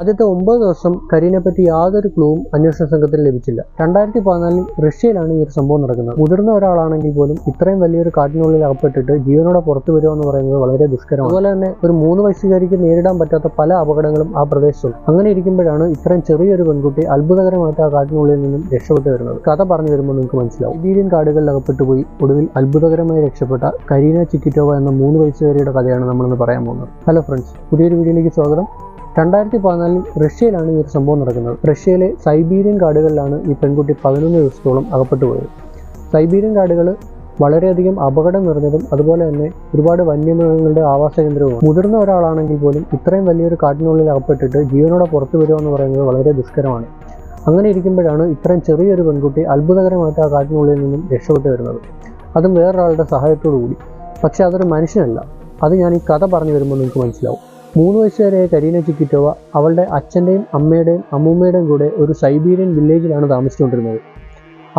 ആദ്യത്തെ 9 ദിവസം കരീനെ പറ്റി യാതൊരു ക്ലൂവും അന്വേഷണ സംഘത്തിന് ലഭിച്ചില്ല. 2014 റഷ്യയിലാണ് ഈ ഒരു സംഭവം നടക്കുന്നത്. മുതിർന്ന ഒരാളാണെങ്കിൽ പോലും ഇത്രയും വലിയൊരു കാട്ടിനുള്ളിൽ അകപ്പെട്ടിട്ട് ജീവനോടെ പുറത്തു വരിക എന്ന് പറയുന്നത് വളരെ ദുഷ്കരമാണ്. അതുപോലെ തന്നെ ഒരു 3 വയസ്സുകാരിക്ക് നേരിടാൻ പറ്റാത്ത പല അപകടങ്ങളും ആ പ്രദേശത്തുണ്ട്. അങ്ങനെ ഇരിക്കുമ്പോഴാണ് ഇത്രയും ചെറിയൊരു പെൺകുട്ടി അത്ഭുതകരമായിട്ട് ആ കാട്ടിനുള്ളിൽ നിന്നും രക്ഷപ്പെട്ടു വരുന്നത്. കഥ പറഞ്ഞു വരുമ്പോൾ നിങ്ങൾക്ക് മനസ്സിലാവും. സൈബീരിയൻ കാടുകളിൽ അകപ്പെട്ടു പോയി ഒടുവിൽ അത്ഭുതകരമായി രക്ഷപ്പെട്ട കരീന ചിക്കിറ്റോവ എന്ന 3 വയസ്സുകാരിയുടെ കഥയാണ് നമ്മളിന്ന് പറയാൻ പോകുന്നത്. ഹലോ ഫ്രണ്ട്സ്, പുതിയൊരു വീഡിയോയിലേക്ക് സ്വാഗതം. 2014 റഷ്യയിലാണ് ഈ ഒരു സംഭവം നടക്കുന്നത്. റഷ്യയിലെ സൈബീരിയൻ കാടുകളിലാണ് ഈ പെൺകുട്ടി 11 ദിവസത്തോളം അകപ്പെട്ടു പോയത്. സൈബീരിയൻ കാടുകൾ വളരെയധികം അപകടം നിറഞ്ഞതും അതുപോലെ തന്നെ ഒരുപാട് വന്യമൃഗങ്ങളുടെ ആവാസ കേന്ദ്രവുമാണ്. മുതിർന്ന ഒരാളാണെങ്കിൽ പോലും ഇത്രയും വലിയൊരു കാട്ടിനുള്ളിൽ അകപ്പെട്ടിട്ട് ജീവനോടെ പുറത്തു വരിക എന്ന് പറയുന്നത് വളരെ ദുഷ്കരമാണ്. അങ്ങനെ ഇരിക്കുമ്പോഴാണ് ഇത്രയും ചെറിയൊരു പെൺകുട്ടി അത്ഭുതകരമായിട്ട് ആ കാട്ടിനുള്ളിൽ നിന്നും രക്ഷപ്പെട്ടു വരുന്നത്, അതും വേറൊരാളുടെ സഹായത്തോടു കൂടി. പക്ഷെ അതൊരു മനുഷ്യനല്ല. അത് ഞാൻ ഈ കഥ പറഞ്ഞു വരുമ്പോൾ നിങ്ങൾക്ക് മനസ്സിലാവും. 3 വയസ്സുകാരിയായ കരീന ചിക്കിറ്റോവ അവളുടെ അച്ഛൻ്റെയും അമ്മയുടെയും അമ്മൂമ്മയുടെയും കൂടെ ഒരു സൈബീരിയൻ വില്ലേജിലാണ് താമസിച്ചുകൊണ്ടിരുന്നത്.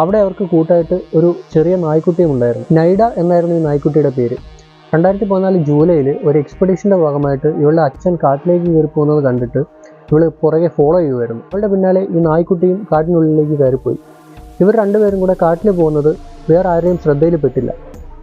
അവിടെ അവർക്ക് കൂട്ടായിട്ട് ഒരു ചെറിയ നായ്ക്കുട്ടിയും ഉണ്ടായിരുന്നു. നൈഡ എന്നായിരുന്നു ഈ നായ്ക്കുട്ടിയുടെ പേര്. 2014 ജൂലൈയിൽ ഒരു എക്സ്പെഡീഷൻ്റെ ഭാഗമായിട്ട് ഇവളുടെ അച്ഛൻ കാട്ടിലേക്ക് കയറി പോകുന്നത് കണ്ടിട്ട് ഇവൾ പുറകെ ഫോളോ ചെയ്യുമായിരുന്നു. അവളുടെ പിന്നാലെ ഈ നായ്ക്കുട്ടിയും കാട്ടിനുള്ളിലേക്ക് കയറിപ്പോയി. ഇവർ രണ്ടുപേരും കൂടെ കാട്ടിൽ പോകുന്നത് വേറെ ആരെയും ശ്രദ്ധയിൽപ്പെട്ടില്ല.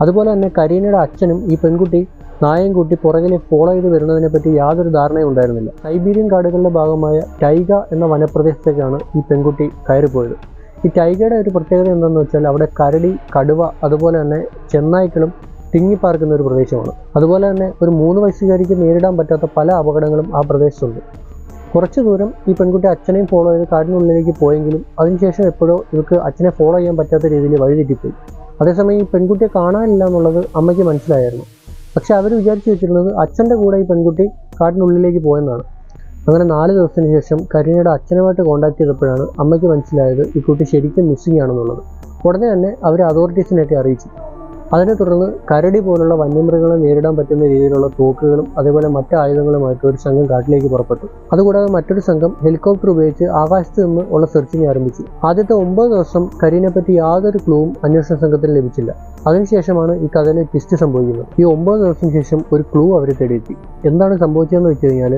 അതുപോലെ തന്നെ കരീനയുടെ അച്ഛനും ഈ പെൺകുട്ടി നായയും കൂട്ടി പുറകിൽ ഫോളോ ചെയ്ത് വരുന്നതിനെ പറ്റി യാതൊരു ധാരണയും ഉണ്ടായിരുന്നില്ല. സൈബീരിയൻ കാടുകളുടെ ഭാഗമായ ടൈഗ എന്ന വനപ്രദേശത്തേക്കാണ് ഈ പെൺകുട്ടി കയറിപ്പോയത്. ഈ ടൈഗയുടെ ഒരു പ്രത്യേകത എന്താണെന്ന് വെച്ചാൽ അവിടെ കരടി, കടുവ, അതുപോലെ തന്നെ ചെന്നായ്ക്കളും തിങ്ങിപ്പാർക്കുന്ന ഒരു പ്രദേശമാണ്. അതുപോലെ തന്നെ ഒരു 3 വയസ്സുകാരിക്ക് നേരിടാൻ പറ്റാത്ത പല അപകടങ്ങളും ആ പ്രദേശത്തുണ്ട്. കുറച്ച് ദൂരം ഈ പെൺകുട്ടി അച്ഛനെയും ഫോളോ ചെയ്ത് കാടിനുള്ളിലേക്ക് പോയെങ്കിലും അതിനുശേഷം എപ്പോഴോ ഇവർക്ക് അച്ഛനെ ഫോളോ ചെയ്യാൻ പറ്റാത്ത രീതിയിൽ വഴിതെറ്റിപ്പോയി. അതേസമയം ഈ പെൺകുട്ടിയെ കാണാനില്ല എന്നുള്ളത് അമ്മയ്ക്ക് മനസ്സിലായിരുന്നു. പക്ഷെ അവർ വിചാരിച്ചു വെച്ചിരുന്നത് അച്ഛൻ്റെ കൂടെ ഈ പെൺകുട്ടി കാട്ടിനുള്ളിലേക്ക് പോയെന്നാണ്. അങ്ങനെ 4 ദിവസത്തിന് ശേഷം കരീനയുടെ അച്ഛനുമായിട്ട് കോൺടാക്ട് ചെയ്തപ്പോഴാണ് അമ്മയ്ക്ക് മനസ്സിലായത് ഈ കുട്ടി ശരിക്കും മിസ്സിംഗ് ആണെന്നുള്ളത്. ഉടനെ തന്നെ അവർ അതോറിറ്റീസിനെയൊക്കെ അറിയിച്ചു. അതിനെ തുടർന്ന് കരടി പോലുള്ള വന്യമൃഗങ്ങളെ നേരിടാൻ പറ്റുന്ന രീതിയിലുള്ള തോക്കുകളും അതേപോലെ മറ്റ് ആയുധങ്ങളുമായിട്ട് ഒരു സംഘം കാട്ടിലേക്ക് പുറപ്പെട്ടു. അതുകൂടാതെ മറ്റൊരു സംഘം ഹെലികോപ്റ്റർ ഉപയോഗിച്ച് ആകാശത്ത് നിന്ന് ഉള്ള സെർച്ചിങ് ആരംഭിച്ചു. ആദ്യത്തെ 9 ദിവസം കരീനെ പറ്റി യാതൊരു ക്ലൂവും അന്വേഷണ സംഘത്തിന് ലഭിച്ചില്ല. അതിനുശേഷമാണ് ഈ കഥയിലെ ട്വിസ്റ്റ് സംഭവിക്കുന്നത്. ഈ 9 ദിവസത്തിന് ശേഷം ഒരു ക്ലൂ അവർ തേടിയെത്തി. എന്താണ് സംഭവിച്ചതെന്ന് വെച്ച് കഴിഞ്ഞാൽ,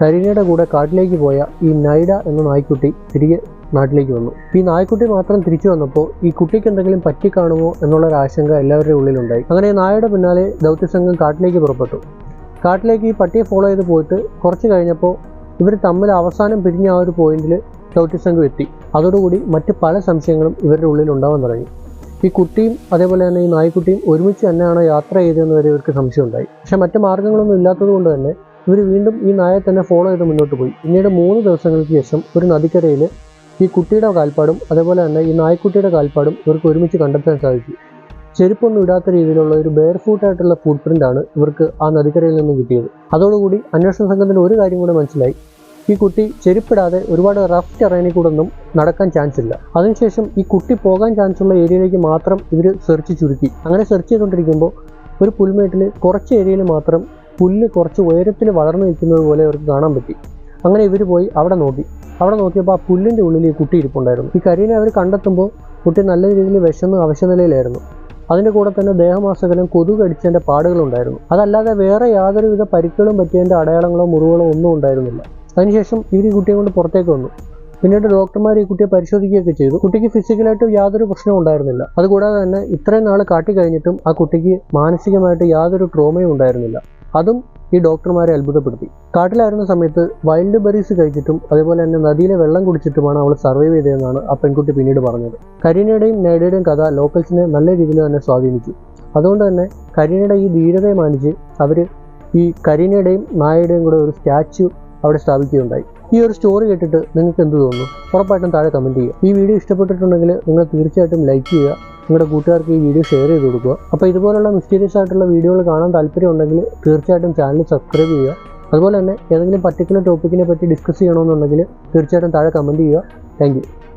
കരീനയുടെ കൂടെ കാട്ടിലേക്ക് പോയ ഈ നൈഡ എന്ന നായ്ക്കുട്ടി തിരികെ നാട്ടിലേക്ക് വന്നു. ഈ നായ്ക്കുട്ടി മാത്രം തിരിച്ചു വന്നപ്പോൾ ഈ കുട്ടിക്ക് എന്തെങ്കിലും പറ്റിക്കാണുമോ എന്നുള്ളൊരു ആശങ്ക എല്ലാവരുടെയും ഉള്ളിലുണ്ടായി. അങ്ങനെ നായയുടെ പിന്നാലെ ദൗത്യസംഘം കാട്ടിലേക്ക് പുറപ്പെട്ടു. കാട്ടിലേക്ക് ഈ പട്ടിയെ ഫോളോ ചെയ്ത് പോയിട്ട് കുറച്ച് കഴിഞ്ഞപ്പോൾ ഇവർ തമ്മിൽ അവസാനം പിരിഞ്ഞ ആ ഒരു പോയിന്റിൽ ദൗത്യസംഘം എത്തി. അതോടുകൂടി മറ്റ് പല സംശയങ്ങളും ഇവരുടെ ഉള്ളിൽ ഉണ്ടാവാൻ തുടങ്ങി. ഈ കുട്ടിയും അതേപോലെ തന്നെ ഈ നായ്ക്കുട്ടിയും ഒരുമിച്ച് തന്നെയാണോ യാത്ര ചെയ്തതെന്ന് വരെ ഇവർക്ക് സംശയം ഉണ്ടായി. പക്ഷെ മറ്റ് മാർഗ്ഗങ്ങളൊന്നും ഇല്ലാത്തത് കൊണ്ട് തന്നെ ഇവർ വീണ്ടും ഈ നായയെ തന്നെ ഫോളോ ചെയ്ത് മുന്നോട്ട് പോയി. പിന്നീട് 3 ദിവസങ്ങൾക്ക് ശേഷം ഒരു നദിക്കരയിൽ ഈ കുട്ടിയുടെ കാൽപ്പാടും അതേപോലെ തന്നെ ഈ നായ്ക്കുട്ടിയുടെ കാൽപ്പാടും ഇവർക്ക് ഒരുമിച്ച് കണ്ടെത്താൻ സാധിച്ചു. ചെരുപ്പൊന്നും ഇടാത്ത രീതിയിലുള്ള ഒരു ബെയർ ഫൂട്ടായിട്ടുള്ള ഫുട് പ്രിൻ്റാണ് ഇവർക്ക് ആ നദിക്കരയിൽ നിന്നും കിട്ടിയത്. അതോടുകൂടി അന്വേഷണ സംഘത്തിന് ഒരു കാര്യം കൂടെ മനസ്സിലായി. ഈ കുട്ടി ചെരുപ്പിടാതെ ഒരുപാട് റഫ് ടെറൈനിൽ കൂടെ ഒന്നും നടക്കാൻ ചാൻസ് ഇല്ല. അതിനുശേഷം ഈ കുട്ടി പോകാൻ ചാൻസ് ഉള്ള ഏരിയയിലേക്ക് മാത്രം ഇവർ സെർച്ച് ചുരുക്കി. അങ്ങനെ സെർച്ച് ചെയ്തുകൊണ്ടിരിക്കുമ്പോൾ ഒരു പുൽമേട്ടിൽ കുറച്ച് ഏരിയയിൽ മാത്രം പുല്ല് കുറച്ച് ഉയരത്തിൽ വളർന്നു നിൽക്കുന്നത് പോലെ അവർക്ക് കാണാൻ പറ്റി. അങ്ങനെ ഇവർ പോയി അവിടെ നോക്കിയപ്പോൾ ആ പുല്ലിൻ്റെ ഉള്ളിൽ ഈ കുട്ടി ഇരിപ്പുണ്ടായിരുന്നു. ഈ കരീനെ അവർ കണ്ടെത്തുമ്പോൾ കുട്ടി നല്ല രീതിയിൽ വിശന്ന് അവശനിലയിലായിരുന്നു. അതിൻ്റെ കൂടെ തന്നെ ദേഹമാസകലം കൊതുക് കടിച്ചതിൻ്റെ പാടുകളുണ്ടായിരുന്നു. അതല്ലാതെ വേറെ യാതൊരുവിധ പരിക്കുകളും പറ്റിയതിൻ്റെ അടയാളങ്ങളോ മുറിവുകളോ ഒന്നും ഉണ്ടായിരുന്നില്ല. അതിനുശേഷം ഇവർ ഈ കുട്ടിയെ കൊണ്ട് പുറത്തേക്ക് വന്നു. പിന്നീട് ഡോക്ടർമാർ ഈ കുട്ടിയെ പരിശോധിക്കുകയൊക്കെ ചെയ്തു. കുട്ടിക്ക് ഫിസിക്കലായിട്ട് യാതൊരു പ്രശ്നവും ഉണ്ടായിരുന്നില്ല. അതുകൂടാതെ തന്നെ ഇത്രയും നാൾ കാട്ടി കഴിഞ്ഞിട്ടും ആ കുട്ടിക്ക് മാനസികമായിട്ട് യാതൊരു ട്രോമയും ഉണ്ടായിരുന്നില്ല. അതും ഈ ഡോക്ടർമാരെ അത്ഭുതപ്പെടുത്തി. കാട്ടിലായിരുന്ന സമയത്ത് വൈൽഡ് ബെറീസ് കഴിച്ചിട്ടും അതേപോലെ തന്നെ നദിയിലെ വെള്ളം കുടിച്ചിട്ടുമാണ് അവൾ സർവൈവ് ചെയ്തതെന്നാണ് ആ പെൺകുട്ടി പിന്നീട് പറഞ്ഞത്. കരീനയുടെയും നൈഡയുടെയും കഥ ലോക്കൽസിനെ നല്ല രീതിയിൽ തന്നെ സ്വാധീനിച്ചു. അതുകൊണ്ട് തന്നെ കരീനയുടെ ഈ ധീരതയെ മാനിച്ച് അവർ ഈ കരീനയുടെയും നായയുടെയും കൂടെ ഒരു സ്റ്റാച്യു അവിടെ സ്ഥാപിക്കുകയുണ്ടായി. ഈ ഒരു സ്റ്റോറി കേട്ടിട്ട് നിങ്ങൾക്ക് എന്ത് തോന്നുന്നു? ഉറപ്പായിട്ടും താഴെ കമൻറ്റ് ചെയ്യുക. ഈ വീഡിയോ ഇഷ്ടപ്പെട്ടിട്ടുണ്ടെങ്കിൽ നിങ്ങൾ തീർച്ചയായിട്ടും ലൈക്ക് ചെയ്യുക. നിങ്ങളുടെ കൂട്ടുകാർക്ക് ഈ വീഡിയോ ഷെയർ ചെയ്ത് കൊടുക്കുക. അപ്പോൾ ഇതുപോലുള്ള മിസ്റ്റീരിയസ് ആയിട്ടുള്ള വീഡിയോകൾ കാണാൻ താല്പര്യമുണ്ടെങ്കിൽ തീർച്ചയായിട്ടും ചാനൽ സബ്സ്ക്രൈബ് ചെയ്യുക. അതുപോലെ തന്നെ ഏതെങ്കിലും പർട്ടിക്കുലർ ടോപ്പിക്കിനെ പറ്റി ഡിസ്കസ് ചെയ്യണമെന്നുണ്ടെങ്കിൽ തീർച്ചയായിട്ടും താഴെ കമൻറ്റ് ചെയ്യുക. Thank you.